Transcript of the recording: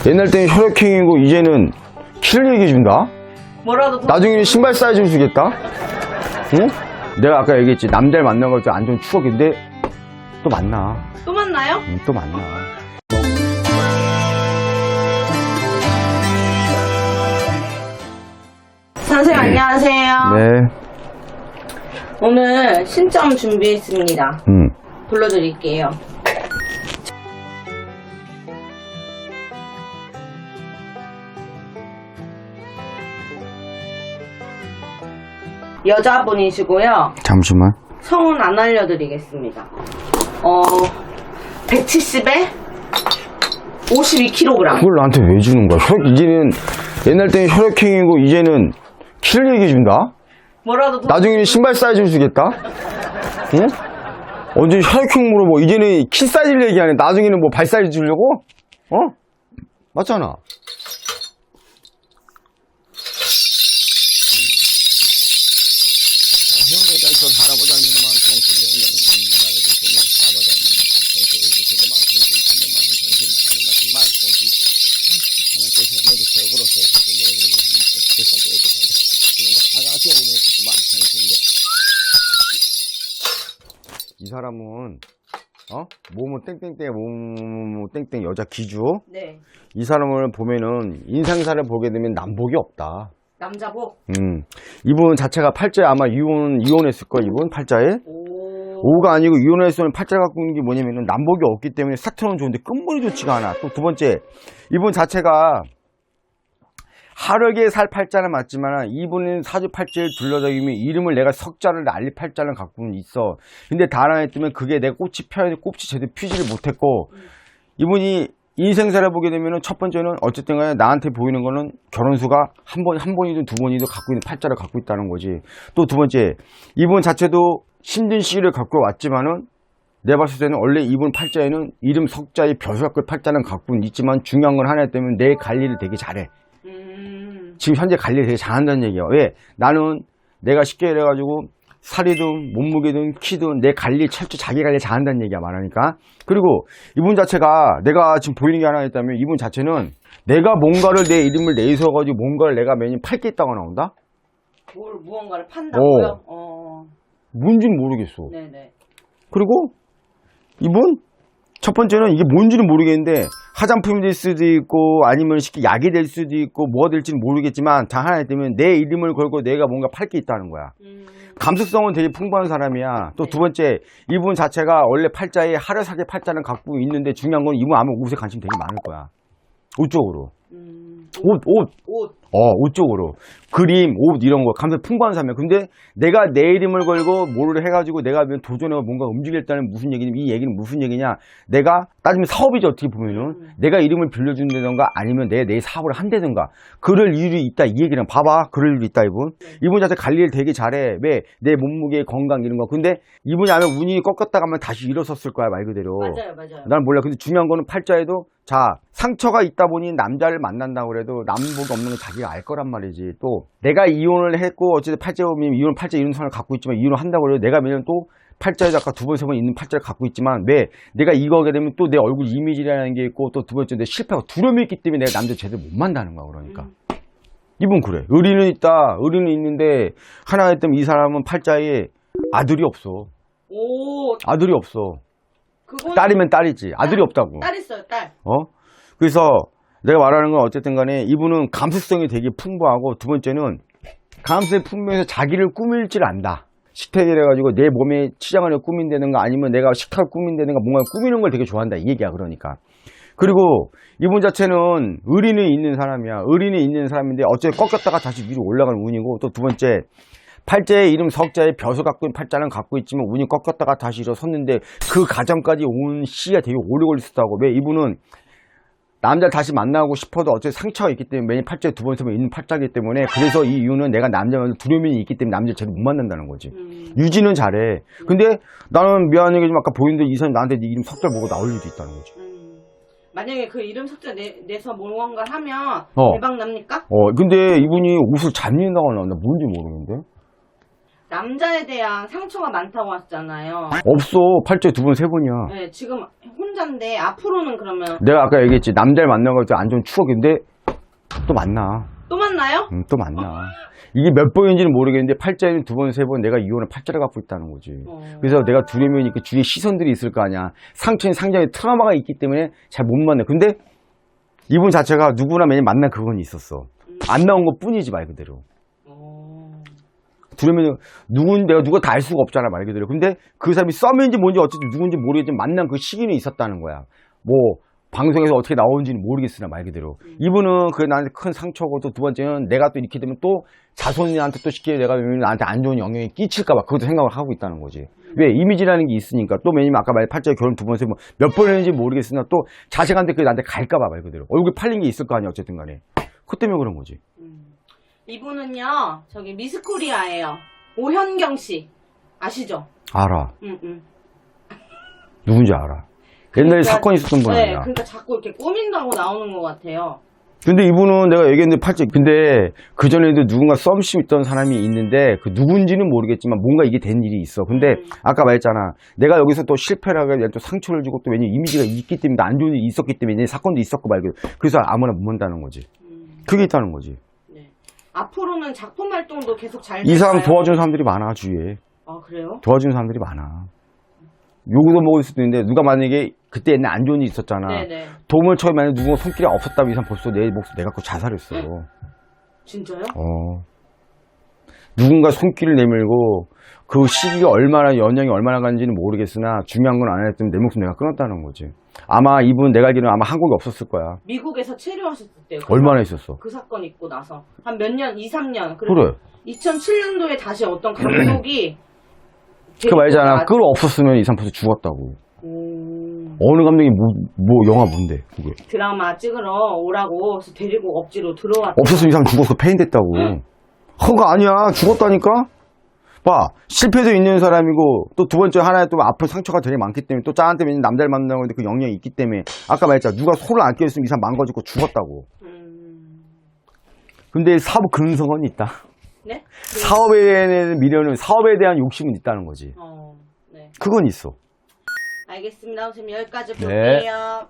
옛날 때는 혈액형이고 이제는 키를 얘기해준다? 뭐라도 나중에는 신발 사이즈를 주겠다? 응? 내가 아까 얘기했지. 남자를 만나가지고 안 좋은 추억인데 또 만나. 또 만나요? 또 만나. 선생님 안녕하세요. 네. 오늘 신점 준비했습니다. 불러드릴게요. 여자분이시고요. 잠시만. 성은 안 알려드리겠습니다. 170에 52kg. 그걸 나한테 왜 주는 거야? 이제는 옛날 때는 혈액형이고 이제는 키를 얘기해준다? 뭐라도 나중에는 신발 사이즈를 주겠다? 응? 언제 혈액형 물어보. 이제는 키 사이즈를 얘기하네. 나중에는 뭐 발 사이즈 주려고? 어? 맞잖아. 이 사람은 뭐뭐 땡땡땡 뭐뭐 땡땡 여자 기주. 네. 이 사람을 보면은 인상사를 보게 되면 남복이 없다. 남자복. 이분 자체가 팔자에 아마 이혼했을 거야. 이분 팔자에. 오가 아니고 이혼했으면 팔자 갖고 있는 게 뭐냐면은 남복이 없기 때문에 스타트는 좋은데 끝물이 좋지가 않아. 또 두 번째, 이분 자체가 하루에 살 팔자는 맞지만 이분은 사주 팔자에 둘러다니면 이름을 내가 석자를 날릴 팔자는 갖고는 있어. 근데 다란에 뜨면 그게 내 꽃이 펴야 꽃이 제대로 피지를 못했고, 이분이 인생사를 보게 되면은 첫 번째는 어쨌든 간에 나한테 보이는 거는 결혼수가 한 번이든 두 번이든 갖고 있는 팔자를 갖고 있다는 거지. 또 두 번째, 이분 자체도 힘든 시기를 갖고 왔지만은 내 봤을 때는 원래 이분 팔자에는 이름 석자의 벼슬학교 팔자는 갖고는 있지만 중요한 건 하나 때문에 내 관리를 되게 잘해. 지금 현재 관리를 되게 잘한다는 얘기야. 왜? 나는 내가 쉽게 이래가지고 살이든 몸무게든 키든 내 관리 철저히 자기 관리 잘한다는 얘기야 말하니까. 그리고 이분 자체가 내가 지금 보이는 게 하나 있다면 이분 자체는 내가 뭔가를 내 이름을 내서가지고 뭔가를 내가 매년 팔 게 있다고 나온다? 무언가를 판다고요? 뭔지는 모르겠어. 네네. 그리고 이분 첫 번째는 이게 뭔지는 모르겠는데 화장품이 될 수도 있고 아니면 쉽게 약이 될 수도 있고 뭐가 될지는 모르겠지만 다 하나에 뜨면 내 이름을 걸고 내가 뭔가 팔 게 있다는 거야. 감수성은 되게 풍부한 사람이야. 또 두 번째, 이분 자체가 원래 팔자에 하루살기 팔자는 갖고 있는데 중요한 건 이분 아마 옷에 관심 되게 많을 거야. 옷 쪽으로. 옷 쪽으로. 그림, 옷 이런 거 감성 풍부한 사람이야. 근데 내가 내 이름을 걸고 뭐를 해가지고 내가 도전해서 뭔가 움직였다는 무슨 얘기냐, 이 얘기는 무슨 얘기냐. 내가 따지면 사업이죠, 어떻게 보면은. 내가 이름을 빌려준다던가 아니면 내 사업을 한다던가. 그럴 이유이 있다, 이 얘기는. 봐봐. 그럴 이유 있다, 이분. 이분 자체 관리를 되게 잘해. 왜? 내 몸무게, 건강 이런 거. 근데 이분이 아마 운이 꺾였다가 하면 다시 일어섰을 거야, 말 그대로. 맞아요. 난 몰라. 근데 중요한 거는 팔자에도 자, 상처가 있다 보니 남자를 만난다고 그래도 남복이 없는 건 자기가 알 거란 말이지. 또 내가 이혼을 했고 어쨌든 팔자에 보면 팔자 이런 선을 갖고 있지만 이혼을 한다고 해도 내가 매년 또 팔자에도 아까 두 번, 세 번 있는 팔자를 갖고 있지만 왜? 내가 이거 하게 되면 또 내 얼굴 이미지라는 게 있고 또 두 번째 내 실패가 두려움이 있기 때문에 내가 남자 제대로 못 만나는 거야. 그러니까 이분 그래. 의리는 있다. 의리는 있는데 하나 했더니 이 사람은 팔자에 아들이 없어. 아들이 없어. 딸이면 딸이지. 아들이 없다고. 딸 있어요, 딸. 그래서 내가 말하는 건 어쨌든 간에 이분은 감수성이 되게 풍부하고 두 번째는 감수성이 풍부해서 자기를 꾸밀 줄 안다. 식탁이라 가지고 내 몸에 치장을 꾸민다든가 아니면 내가 식탁을 꾸민다든가 뭔가 꾸미는 걸 되게 좋아한다. 이 얘기야, 그러니까. 그리고 이분 자체는 의리는 있는 사람이야. 의리는 있는 사람인데 어쨌든 꺾였다가 다시 위로 올라가는 운이고 또 두 번째 팔자의 이름 석자에 벼슬 갖고 있는 팔자는 갖고 있지만 운이 꺾였다가 다시 일어섰는데 그 과정까지 온 시가 되게 오래 걸렸다고. 왜? 이분은 남자를 다시 만나고 싶어도 어쨌든 상처가 있기 때문에 매년 팔자에 두 번, 세 번 있는 팔자이기 때문에 그래서 이 이유는 내가 남자만 두려움이 있기 때문에 남자를 제대로 못 만난다는 거지. 유지는 잘해. 근데 나는 미안하게 좀 아까 보이는데 이 사람이 나한테 네 이름 석자를 보고 나올 일도 있다는 거지. 만약에 그 이름 석자 내서 뭔가 하면 대박 납니까? 근데 이분이 옷을 잘 입는다고 나온다. 뭔지 모르겠는데. 남자에 대한 상처가 많다고 하셨잖아요. 없어. 팔자에 두 번, 세 번이야. 네, 지금 혼자인데 앞으로는 그러면 내가 아까 얘기했지. 남자를 만난 것도 안 좋은 추억인데 또 만나. 또 만나요? 또 만나. 이게 몇 번인지는 모르겠는데 팔자에는 두 번, 세 번 내가 이혼을 팔자를 갖고 있다는 거지. 그래서 내가 두려면 그 주위에 시선들이 있을 거 아니야. 상처인 상장에 트라우마가 있기 때문에 잘 못 만나. 근데 이분 자체가 누구나 매년 만난 그건 있었어. 안 나온 것 뿐이지 말 그대로. 두려면 내가 누가 다 알 수가 없잖아 말 그대로. 근데 그 사람이 썸인지 뭔지 어쨌든 누군지 모르겠지만 만난 그 시기는 있었다는 거야. 뭐 방송에서 어떻게 나오는지는 모르겠으나 말 그대로. 이분은 그게 나한테 큰 상처고 또 두 번째는 내가 또 이렇게 되면 또 자손한테 또 쉽게 내가 나한테 안 좋은 영향이 끼칠까봐 그것도 생각을 하고 있다는 거지. 왜? 이미지라는 게 있으니까. 또 왜냐면 아까 말한 팔자에 결혼 두 번, 세 번, 몇 번 했는지 모르겠으나 또 자식한테 그게 나한테 갈까봐 말 그대로. 얼굴 팔린 게 있을 거 아니야 어쨌든 간에. 그것 때문에 그런 거지. 이분은요, 저기 미스코리아예요. 오현경 씨 아시죠? 알아. 누군지 알아. 옛날에 사건이 있었던 분 네, 아니야. 그러니까 자꾸 이렇게 꾸민다고 나오는 것 같아요. 근데 이분은 내가 얘기했는데 팔자. 근데 그전에도 누군가 썸씨 있던 사람이 있는데 그 누군지는 모르겠지만 뭔가 이게 된 일이 있어. 근데 아까 말했잖아. 내가 여기서 또 실패를 하게 또 상처를 주고 또 왜냐면 이미지가 있기 때문에 안 좋은 일이 있었기 때문에 사건도 있었고 말고 그래서 아무나 못 만다는 거지. 그게 있다는 거지. 네. 앞으로는 작품 활동도 계속 잘 이 사람 될까요? 도와주는 사람들이 많아 주위에. 아 그래요? 도와주는 사람들이 많아. 욕도 먹을 수도 있는데 누가 만약에 그때 옛날 안 좋은 일이 있었잖아. 네네. 도움을 처음에 만약에 누군가 손길이 없었다면 이 사람 벌써 내 목숨 내가 갖고 자살했어. 진짜요? 누군가 손길을 내밀고 그 시기가 얼마나 연령이 얼마나 간지는 모르겠으나 중요한 건 안 했으면 내 목숨 내가 끊었다는 거지. 아마 이분 내가 알기로는 아마 한국에 없었을 거야. 미국에서 체류하셨을 때요. 얼마나 있었어? 그 사건 있고 나서 한 몇 년, 2, 3년. 그래. 2007년도에 다시 어떤 감독이 그 말이잖아. 끌 없었으면 이 사람 벌써 죽었다고. 어느 감독이 뭐 영화 뭔데 그게. 드라마 찍으러 오라고 해서 데리고 억지로 들어왔다. 없었으면 이 사람 죽어서 폐인됐다고. 그거 아니야. 죽었다니까? 봐. 실패도 있는 사람이고 또 두 번째 하나에 또 아픈 상처가 되게 많기 때문에 또 짠한테 남자를 만나고 있는데 그 영향이 있기 때문에 아까 말했잖아. 누가 소를 안 끼웠으면 이 사람 망가지고 죽었다고. 근데 사업 근성은 있다. 네? 사업에 미련은 사업에 대한 욕심은 있다는 거지. 네. 그건 있어. 알겠습니다. 선생님 여기까지 네. 볼게요.